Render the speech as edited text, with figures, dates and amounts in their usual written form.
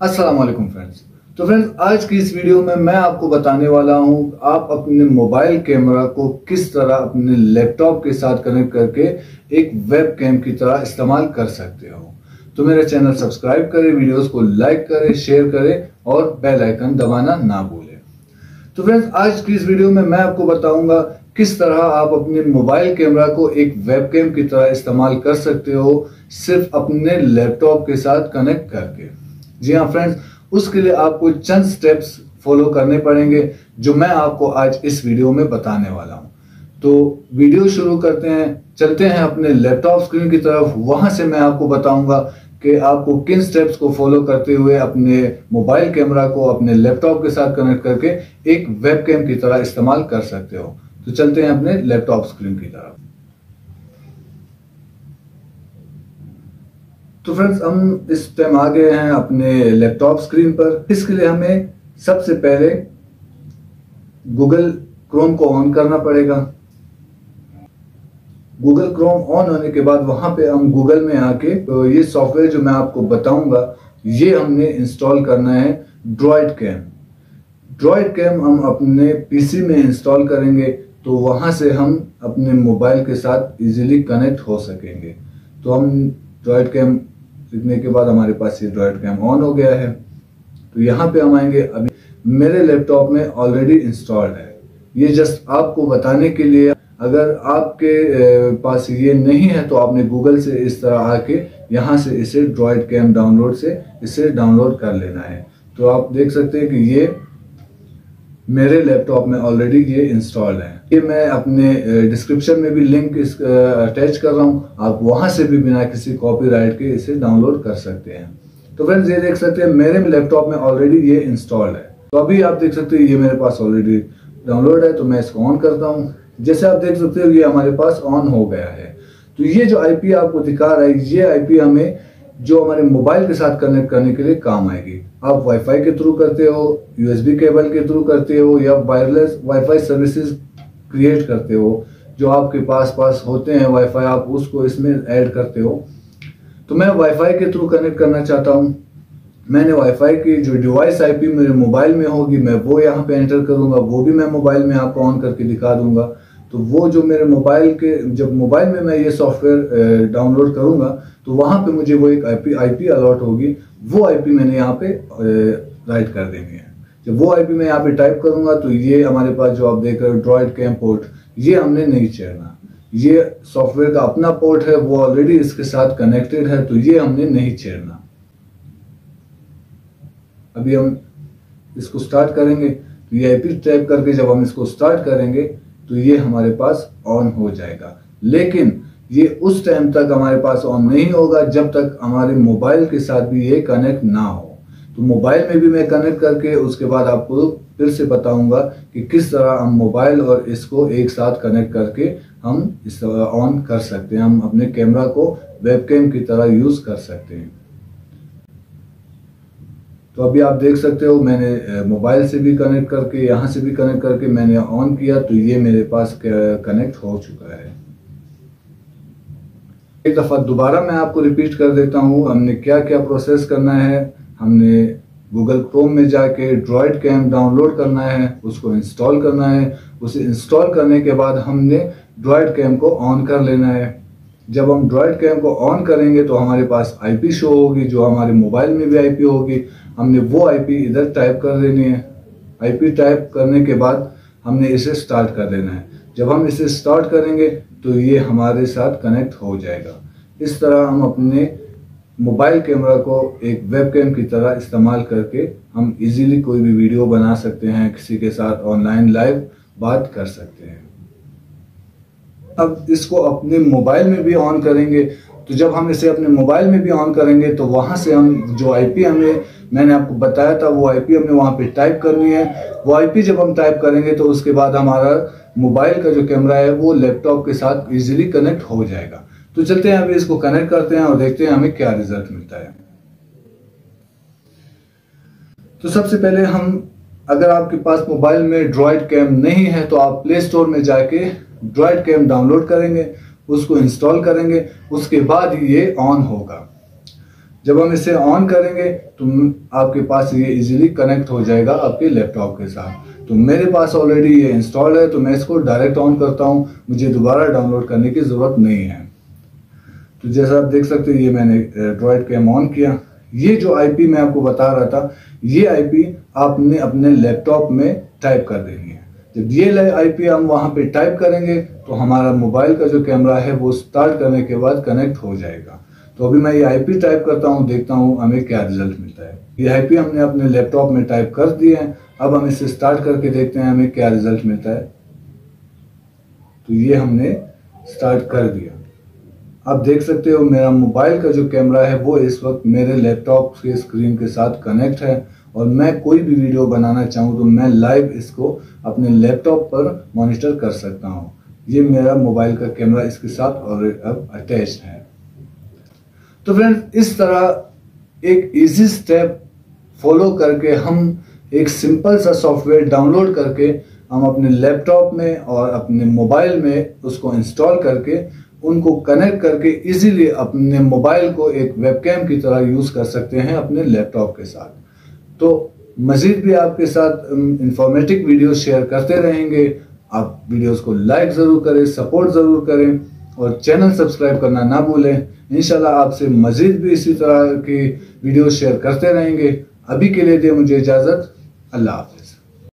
अस्सलाम वालेकुम फ्रेंड्स। तो फ्रेंड्स, आज की इस वीडियो में मैं आपको बताने वाला हूं आप अपने मोबाइल कैमरा को किस तरह अपने लैपटॉप के साथ कनेक्ट करके एक वेब कैम की तरह इस्तेमाल कर सकते हो। तो मेरा चैनल सब्सक्राइब करें, वीडियोस को लाइक करें, शेयर करें और बेल आइकन दबाना ना भूलें। तो फ्रेंड्स, आज की इस वीडियो में मैं आपको बताऊंगा किस तरह आप अपने मोबाइल कैमरा को एक वेब कैम की तरह इस्तेमाल कर सकते हो सिर्फ अपने लैपटॉप के साथ कनेक्ट करके। जी हाँ फ्रेंड्स, उसके लिए आपको चंद स्टेप्स फॉलो करने पड़ेंगे जो मैं आपको आज इस वीडियो में बताने वाला हूं। तो वीडियो शुरू करते हैं, चलते हैं अपने लैपटॉप स्क्रीन की तरफ। वहां से मैं आपको बताऊंगा कि आपको किन स्टेप्स को फॉलो करते हुए अपने मोबाइल कैमरा को अपने लैपटॉप के साथ कनेक्ट करके एक वेब कैम की तरह इस्तेमाल कर सकते हो। तो चलते हैं अपने लैपटॉप स्क्रीन की तरफ। तो फ्रेंड्स, हम इस टाइम आ गए हैं अपने लैपटॉप स्क्रीन पर। इसके लिए हमें सबसे पहले गूगल क्रोम को ऑन करना पड़ेगा। गूगल क्रोम ऑन होने के बाद वहां पे हम गूगल में आके तो ये सॉफ्टवेयर जो मैं आपको बताऊंगा ये हमने इंस्टॉल करना है, ड्रॉइड कैम। ड्रॉइड कैम हम अपने पीसी में इंस्टॉल करेंगे तो वहां से हम अपने मोबाइल के साथ इजीली कनेक्ट हो सकेंगे। तो हम ड्रॉइड कैम लिखने के बाद हमारे पास ये ड्रॉइड कैम ऑन हो गया है। तो यहाँ पे हम आएंगे। अभी मेरे लैपटॉप में ऑलरेडी इंस्टॉल्ड है। ये जस्ट आपको बताने के लिए, अगर आपके पास ये नहीं है तो आपने गूगल से इस तरह आके यहाँ से इसे ड्रॉइड कैम डाउनलोड से इसे डाउनलोड कर लेना है। तो आप देख सकते हैं कि ये मेरे लैपटॉप में ऑलरेडी ये इंस्टॉल्ड है। ये मैं अपने डिस्क्रिप्शन में भी लिंक अटैच कर रहा हूँ, आप वहां से भी बिना किसी कॉपीराइट के इसे डाउनलोड कर सकते हैं। तो फ्रेंड्स, ये देख सकते हैं मेरे लैपटॉप में ऑलरेडी ये इंस्टॉल्ड है। तो अभी आप देख सकते हैं ये मेरे पास ऑलरेडी डाउनलोड है। तो मैं इसको ऑन करता हूँ। जैसे आप देख सकते हो ये हमारे पास ऑन हो गया है। तो ये जो आईपी आपको दिखा रहा है, ये आईपी हमें जो हमारे मोबाइल के साथ कनेक्ट करने के लिए काम आएगी। आप वाईफाई के थ्रू करते हो, यूएसबी केबल के थ्रू करते हो, या वायरलेस वाईफाई सर्विसेज क्रिएट करते हो जो आपके पास होते हैं वाईफाई, आप उसको इसमें ऐड करते हो। तो मैं वाईफाई के थ्रू कनेक्ट करना चाहता हूं। मैंने वाईफाई की जो डिवाइस आईपी मेरे मोबाइल में होगी मैं वो यहाँ पे एंटर करूंगा, वो भी मैं मोबाइल में आपको ऑन करके दिखा दूंगा। तो वो जो मेरे मोबाइल के, जब मोबाइल में मैं ये सॉफ्टवेयर डाउनलोड करूंगा तो वहां पे मुझे वो एक आईपी अलॉट होगी। वो आईपी मैंने यहाँ पे राइट कर देनी है। जब वो आईपी मैं यहाँ पे टाइप करूंगा तो ये हमारे पास जो आप देख रहे हो ड्रॉइड कैम पोर्ट, ये हमने नहीं छेड़ना। ये सॉफ्टवेयर का अपना पोर्ट है, वो ऑलरेडी इसके साथ कनेक्टेड है, तो ये हमने नहीं छेड़ना। अभी हम इसको स्टार्ट करेंगे तो ये आईपी टाइप करके जब हम इसको स्टार्ट करेंगे तो ये हमारे पास ऑन हो जाएगा। लेकिन ये उस टाइम तक हमारे पास ऑन नहीं होगा जब तक हमारे मोबाइल के साथ भी ये कनेक्ट ना हो। तो मोबाइल में भी मैं कनेक्ट करके उसके बाद आपको फिर से बताऊंगा कि किस तरह हम मोबाइल और इसको एक साथ कनेक्ट करके हम इस ऑन कर सकते हैं। हम अपने कैमरा को वेबकैम की तरह यूज कर सकते हैं। तो अभी आप देख सकते हो मैंने मोबाइल से भी कनेक्ट करके, यहाँ से भी कनेक्ट करके मैंने ऑन किया तो ये मेरे पास कनेक्ट हो चुका है। एक दफा दोबारा मैं आपको रिपीट कर देता हूँ हमने क्या क्या प्रोसेस करना है। हमने गूगल क्रोम में जाके ड्रॉइड कैम डाउनलोड करना है, उसको इंस्टॉल करना है। उसे इंस्टॉल करने के बाद हमने ड्रॉइड कैम को ऑन कर लेना है। जब हम ड्रॉइड कैम को ऑन करेंगे तो हमारे पास आईपी शो होगी, जो हमारे मोबाइल में भी आईपी होगी। हमने वो आईपी इधर टाइप कर देनी है। आईपी टाइप करने के बाद हमने इसे स्टार्ट कर देना है। जब हम इसे स्टार्ट करेंगे तो ये हमारे साथ कनेक्ट हो जाएगा। इस तरह हम अपने मोबाइल कैमरा को एक वेबकैम की तरह इस्तेमाल करके हम इजीली कोई भी वीडियो बना सकते हैं, किसी के साथ ऑनलाइन लाइव बात कर सकते हैं। अब इसको अपने मोबाइल में भी ऑन करेंगे। तो जब हम इसे अपने मोबाइल में भी ऑन करेंगे तो वहां से हम जो आईपी मैंने आपको बताया था वो आईपी हमें वहां पे टाइप करनी है। वो आईपी जब हम टाइप करेंगे तो उसके बाद हमारा मोबाइल का जो कैमरा है वो लैपटॉप के साथ इजीली कनेक्ट हो जाएगा। तो चलते हैं अभी इसको कनेक्ट करते हैं और देखते हैं हमें क्या रिजल्ट मिलता है। तो सबसे पहले अगर आपके पास मोबाइल में ड्रॉइड कैम नहीं है तो आप प्ले स्टोर में जाके ड्रॉइड कैम डाउनलोड करेंगे, उसको इंस्टॉल करेंगे, उसके बाद ये ऑन होगा। जब हम इसे ऑन करेंगे तो आपके पास ये इजीली कनेक्ट हो जाएगा आपके लैपटॉप के साथ। तो मेरे पास ऑलरेडी ये इंस्टॉल है, तो मैं इसको डायरेक्ट ऑन करता हूँ, मुझे दोबारा डाउनलोड करने की ज़रूरत नहीं है। तो जैसा आप देख सकते हैं ये मैंने ड्रॉइड कैम ऑन किया। ये जो आईपी मैं आपको बता रहा था, ये आईपी आपने अपने लैपटॉप में टाइप कर देनी है। जब ये आईपी हम वहां पे टाइप करेंगे तो हमारा मोबाइल का जो कैमरा है वो स्टार्ट करने के बाद कनेक्ट हो जाएगा। तो अभी मैं ये आईपी टाइप करता हूँ, देखता हूँ हमें क्या रिजल्ट मिलता है। ये आईपी हमने अपने लैपटॉप में टाइप कर दिए हैं। अब हम इसे स्टार्ट करके देखते हैं हमें क्या रिजल्ट मिलता है। तो ये हमने स्टार्ट कर दिया। आप देख सकते हो मेरा मोबाइल का जो कैमरा है वो इस वक्त मेरे लैपटॉप के स्क्रीन के साथ कनेक्ट है, और मैं कोई भी वीडियो बनाना चाहूँ तो मैं लाइव इसको अपने लैपटॉप पर मॉनिटर कर सकता हूँ। ये मेरा मोबाइल का कैमरा इसके साथ और अब अटैच्ड है। तो फ्रेंड्स, इस तरह एक इजी स्टेप फॉलो करके हम एक सिंपल सा सॉफ्टवेयर डाउनलोड करके हम अपने लैपटॉप में और अपने मोबाइल में उसको इंस्टॉल करके उनको कनेक्ट करके इजीली अपने मोबाइल को एक वेबकैम की तरह यूज कर सकते हैं अपने लैपटॉप के साथ। तो मजीद भी आपके साथ इंफॉर्मेटिव वीडियो शेयर करते रहेंगे। आप वीडियोस को लाइक जरूर करें, सपोर्ट जरूर करें और चैनल सब्सक्राइब करना ना भूलें। इंशाल्लाह आपसे मजीद भी इसी तरह की वीडियो शेयर करते रहेंगे। अभी के लिए दे मुझे इजाजत। अल्लाह हाफ़िज़।